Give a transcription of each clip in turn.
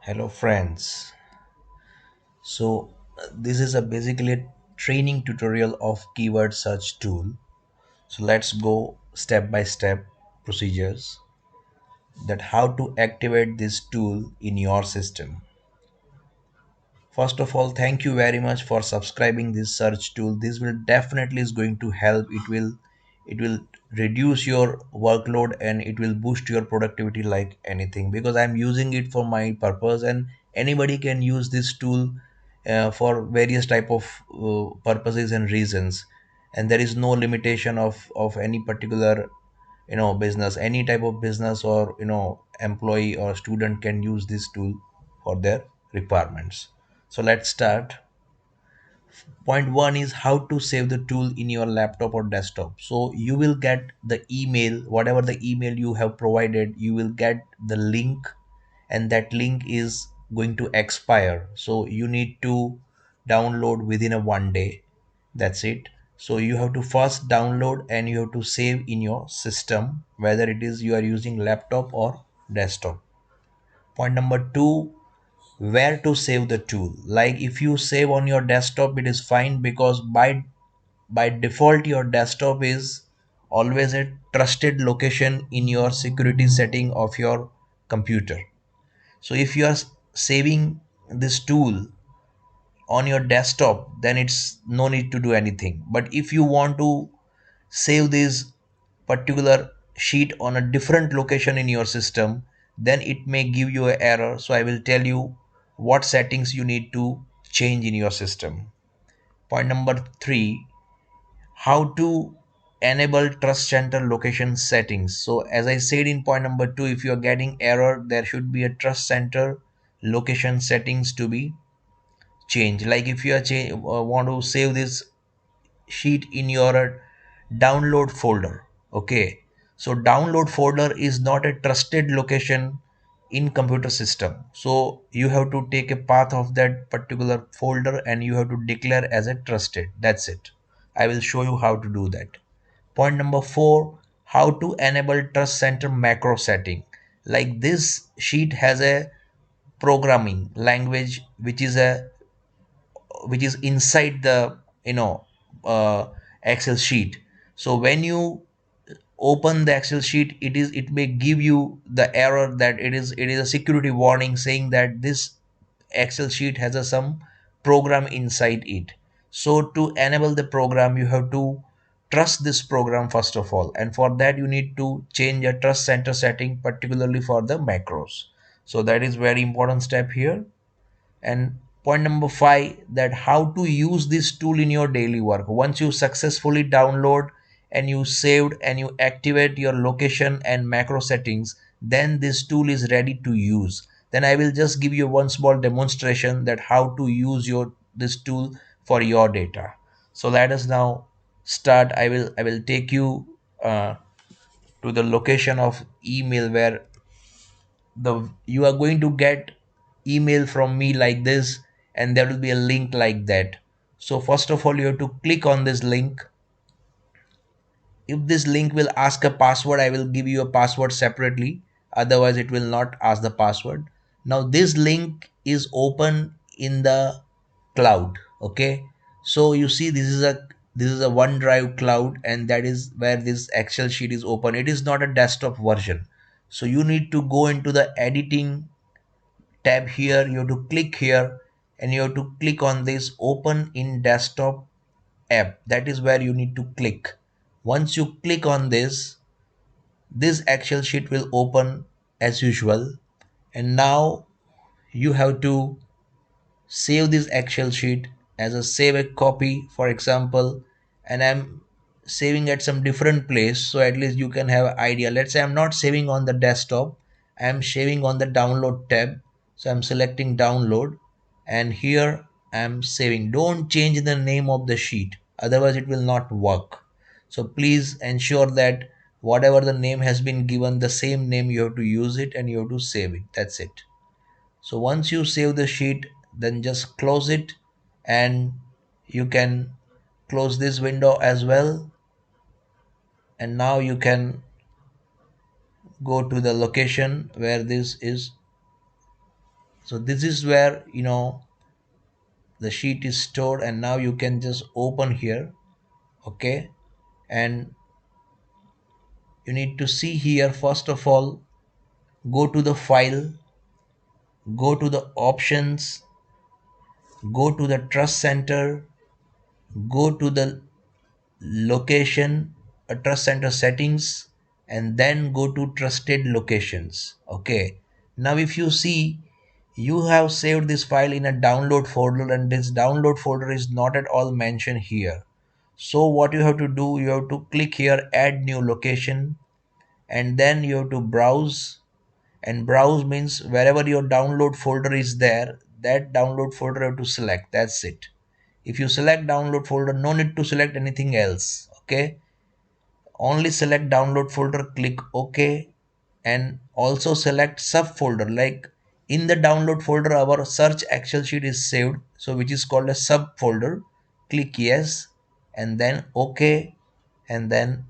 Hello friends. This is a basically a training tutorial of keyword search tool. So let's go step by step procedures that how to activate this tool in your system. First of all, thank you very much for subscribing this search tool. This will definitely is going to help. It will reduce your workload and it will boost your productivity like anything because I'm using it for my purpose and anybody can use this tool for various type of purposes and reasons, and there is no limitation of any particular business. Any type of business or employee or student can use this tool for their requirements. So let's start. Point one is how to save the tool in your laptop or desktop. So you will get the email, whatever the email you have provided, you will get the link, and that link is going to expire. So you need to download within a 1 day. That's it. So you have to first download and you have to save in your system, whether it is you are using laptop or desktop. Point number two, where to save the tool. Like if you save on your desktop, it is fine because by default your desktop is always a trusted location in your security setting of your computer. So if you are saving this tool on your desktop, then it's no need to do anything. But if you want to save this particular sheet on a different location in your system, then it may give you an error. So I will tell you what settings you need to change in your system. Point number three, how to enable trust center location settings. So as I said in point number two, if you are getting error, there should be a trust center location settings to be changed. Like if you are want to save this sheet in your download folder. Okay, so download folder is not a trusted location in computer system, so you have to take a path of that particular folder and you have to declare as a trusted. That's it. I will show you how to do that. Point number four, how to enable trust center macro setting. Like this sheet has a programming language which is inside the uh, excel sheet. So when you open the excel sheet, it may give you the error that it is a security warning saying that this excel sheet has some program inside it. So to enable the program, you have to trust this program first of all, and for that you need to change a trust center setting particularly for the macros. So that is very important step here. And point number five, that how to use this tool in your daily work. Once you successfully download and you saved and you activate your location and macro settings, then this tool is ready to use. Then I will just give you one small demonstration that how to use your this tool for your data. So let us now start. I will take you to the location of email where the you are going to get email from me like this, and there will be a link like that. So first of all, you have to click on this link. If this link will ask a password, I will give you a password separately, otherwise it will not ask the password. Now this link is open in the cloud. Okay, so you see this is a OneDrive cloud, and that is where this excel sheet is open. It is not a desktop version, so you need to go into the editing tab here. You have to click here and you have to click on this open in desktop app. That is where you need to click. Once you click on this excel sheet will open as usual, and now you have to save this excel sheet as a save a copy, for example. And I'm saving at some different place, so at least you can have idea. Let's say I'm not saving on the desktop, I'm saving on the download tab. So I'm selecting download, and here I'm saving. Don't change the name of the sheet, otherwise it will not work. So please ensure that whatever the name has been given, the same name you have to use it, and you have to save it. That's it. So once you save the sheet, then just close it, and you can close this window as well. And now you can go to the location where this is So this is where the sheet is stored, and now you can just open here. Okay, and you need to see here, first of all, go to the file, go to the options, go to the trust center, go to the location, trust center settings, and then go to trusted locations. Okay, now if you see, you have saved this file in a download folder, and this download folder is not at all mentioned here. So what you have to do, you have to click here, add new location, and then you have to browse. And browse means wherever your download folder is there, that download folder you have to select. That's it. If you select download folder, no need to select anything else. Okay, only select download folder, click OK, and also select subfolder. Like in the download folder, our search Excel sheet is saved, so which is called a subfolder. Click yes, and then OK, and then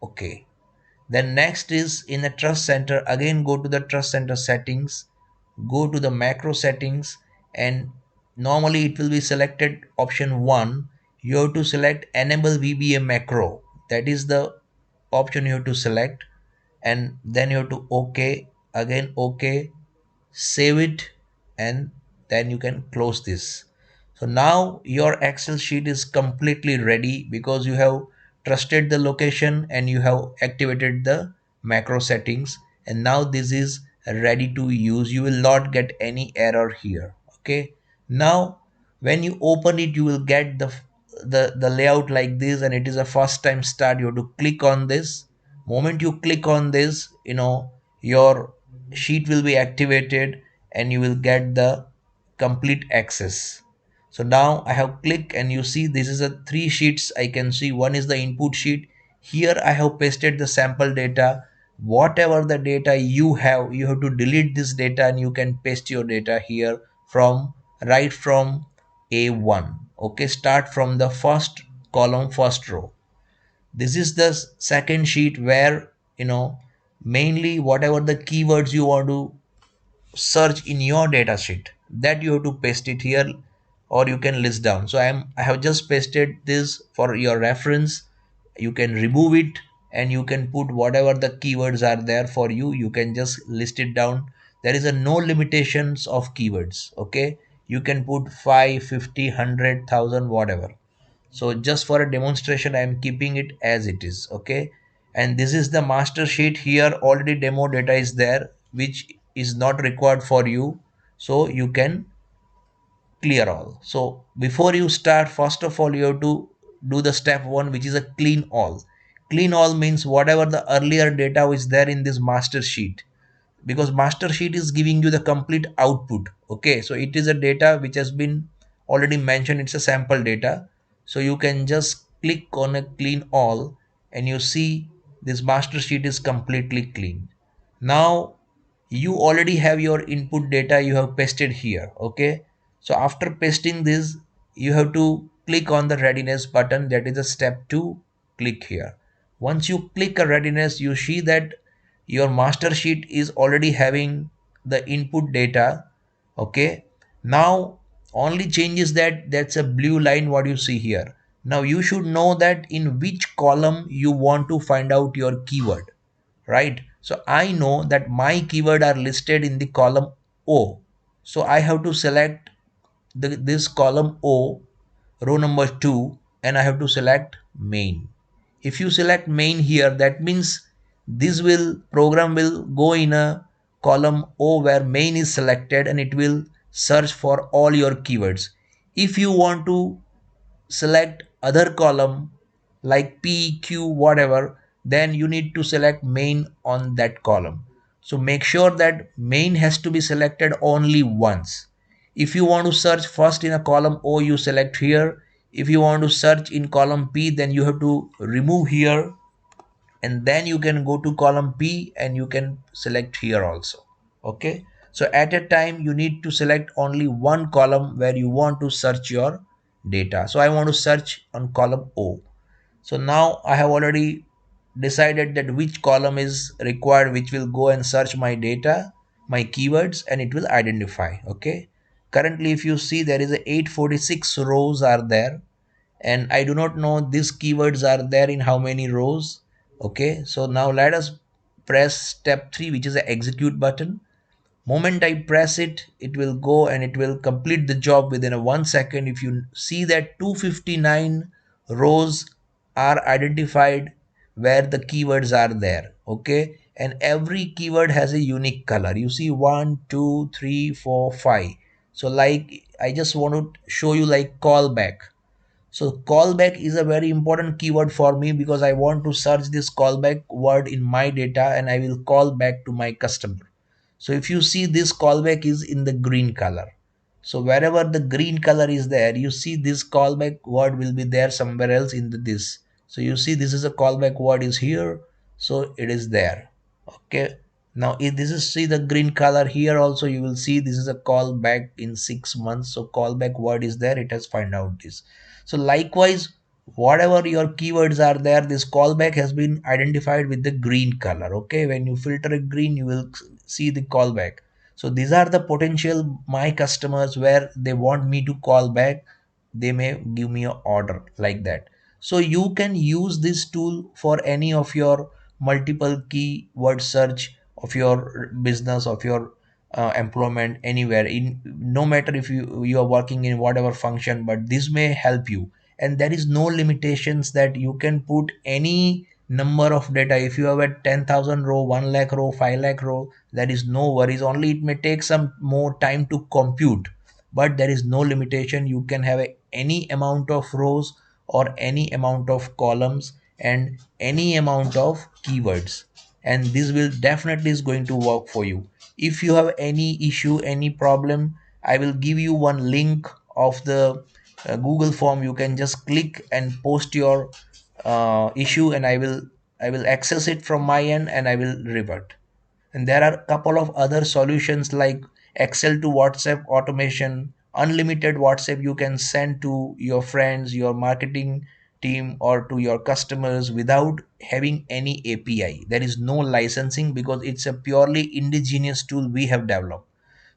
OK. Then next is in the trust center, again go to the trust center settings, go to the macro settings, and normally it will be selected option 1. You have to select enable VBA macro. That is the option you have to select, and then you have to OK, again OK, save it, and then you can close this. So now your Excel sheet is completely ready because you have trusted the location and you have activated the macro settings, and now this is ready to use. You will not get any error here. Okay, now when you open it, you will get the layout like this, and it is a first time start. You have to click on this. Moment you click on this, your sheet will be activated and you will get the complete access. So now I have clicked, and you see this is a three sheets. I can see one is the input sheet. Here I have pasted the sample data. Whatever the data you have to delete this data, and you can paste your data here from right from A1. Okay, start from the first column, first row. This is the second sheet where mainly whatever the keywords you want to search in your data sheet, that you have to paste it here, or you can list down. So I have just pasted this for your reference. You can remove it, and you can put whatever the keywords are there for you. You can just list it down. There is a no limitations of keywords. Okay, you can put 5, 50, 100,000, whatever. So just for a demonstration, I am keeping it as it is. Okay, and this is the master sheet. Here already demo data is there, which is not required for you, so you can clear all. So before you start, first of all, you have to do the step 1, which is a clean all. Clean all means whatever the earlier data is there in this master sheet, because master sheet is giving you the complete output. Okay, so it is a data which has been already mentioned. It's a sample data. So you can just click on a clean all, and you see this master sheet is completely clean. Now you already have your input data, you have pasted here. Okay, so after pasting this, you have to click on the readiness button. That is a step 2. Click here. Once you click a readiness, you see that your master sheet is already having the input data. Okay, now only change is that that's a blue line what you see here. Now you should know that in which column you want to find out your keyword, right? So I know that my keyword are listed in the column O, so I have to select this column O, row number 2, and I have to select main. If you select main here, that means this will program will go in a column O where main is selected, and it will search for all your keywords. If you want to select other column like P, Q, whatever, then you need to select main on that column. So make sure that main has to be selected only once. If you want to search first in a column O, you select here. If you want to search in column P, then you have to remove here, and then you can go to column P and you can select here also. Okay, so at a time you need to select only one column where you want to search your data. So I want to search on column O. So now I have already decided that which column is required, which will go and search my data. my keywords and it will identify. Okay, currently if you see, there is a 846 rows are there, and I do not know these keywords are there in how many rows. Okay, so now let us press step 3, which is the execute button. Moment I press it, it will go and it will complete the job within a 1 second. If you see that 259 rows are identified where the keywords are there. Okay, and every keyword has a unique color. You see 1 2 3 4 5. So like I just want to show you like callback. So callback is a very important keyword for me because I want to search this callback word in my data and I will call back to my customer. So if you see, this callback is in the green color. So wherever the green color is there, you see this callback word will be there somewhere else in this. So you see this is a callback word is here. So it is there. Okay. Now if this is, see the green color here also, you will see this is a callback in 6 months. So callback word is there. It has find out this. So likewise, whatever your keywords are there, this callback has been identified with the green color. Okay, when you filter a green, you will see the callback. So these are the potential my customers where they want me to call back. They may give me an order like that. So you can use this tool for any of your multiple keyword search of your business, of your employment, anywhere, in no matter if you are working in whatever function, but this may help you. And there is no limitations that you can put any number of data. If you have a 10,000 row, 1 lakh row, 5 lakh row, there is no worries. Only it may take some more time to compute, but there is no limitation. You can have any amount of rows or any amount of columns and any amount of keywords, and this will definitely is going to work for you. If you have any issue, any problem, I will give you one link of the Google form. You can just click and post your issue, and I will access it from my end and I will revert. And there are a couple of other solutions like Excel to WhatsApp automation, unlimited WhatsApp you can send to your friends, your marketing team, or to your customers without having any API. There is no licensing because it's a purely indigenous tool we have developed.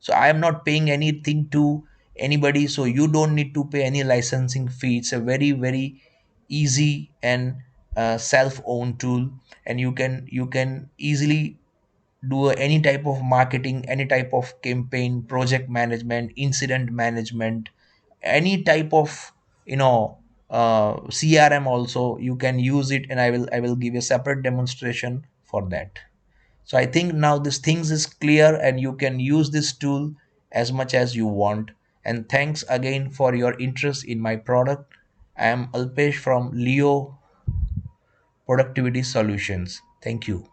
So I am not paying anything to anybody, so you don't need to pay any licensing fee. It's a very very easy and self-owned tool, and you can easily do any type of marketing, any type of campaign, project management, incident management, any type of CRM also you can use it, and I will give a separate demonstration for that. So I think now this things is clear and you can use this tool as much as you want. And thanks again for your interest in my product. I am Alpesh from Leo Productivity Solutions. Thank you.